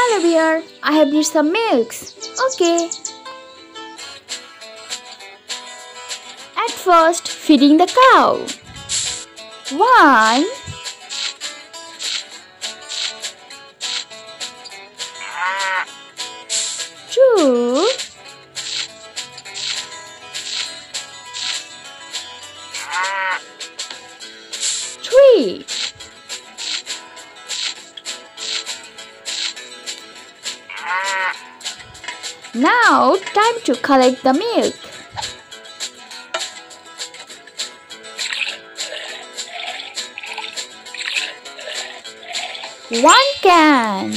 Hello bear, I have need some milks. Okay. At first, feeding the cow. 1, 2, 3. Now, time to collect the milk. 1 can.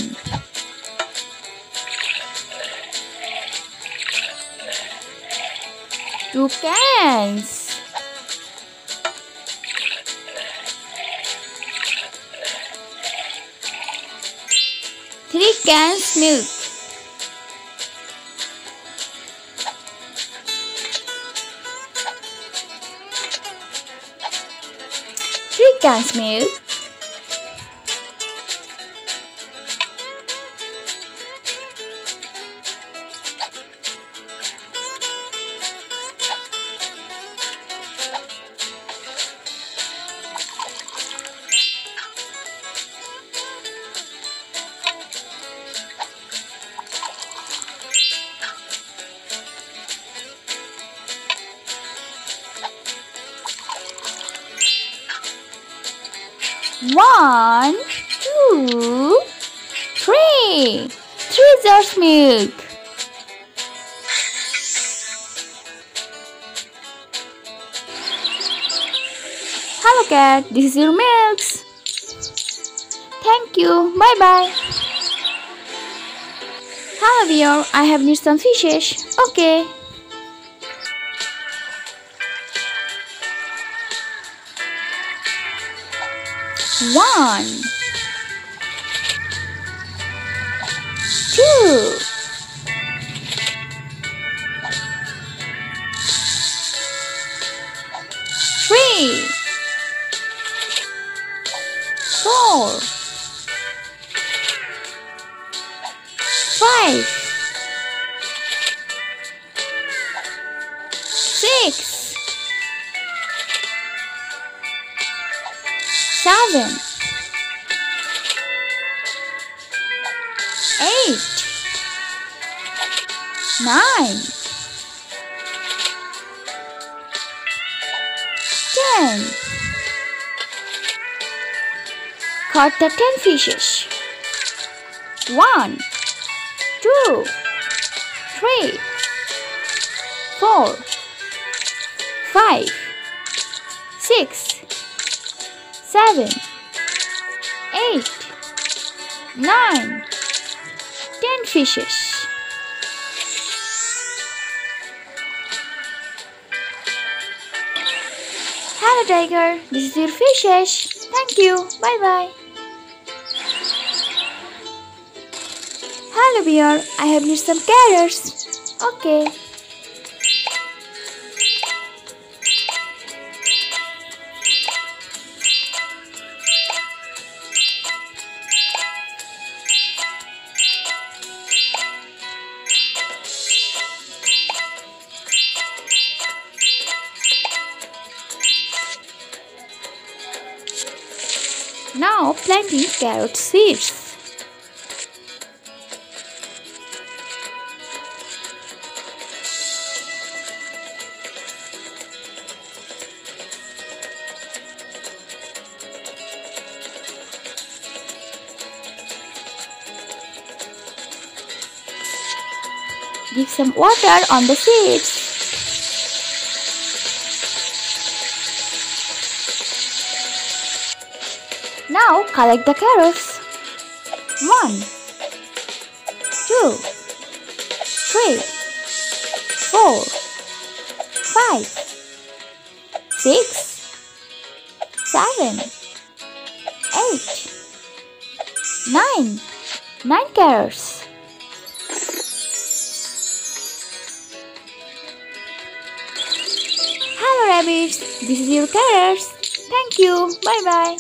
2 cans. 3 cans milk. 3 cans milk. 1, 2, 3. 3 jars milk. Hello cat, this is your milks. Thank you, bye bye. Hello bear, I have need some fishes. Okay. 1, 2, 3, 4, 5, 6, 7, 8, 9, 10. Caught the 10 fishes. 1, 2, 3, 4, 5, 6, 7, 8, 9, 10 fishes. Hello tiger, this is your fishes. Thank you, bye bye. Hello bear, I have need some carrots. Okay. Now planting carrot seeds. Give some water on the seeds. Now collect the carrots. 1, 2, 3, 4, 5, 6, 7, 8, 9. 9 carrots. Hello rabbits, this is your carrots. Thank you, bye bye.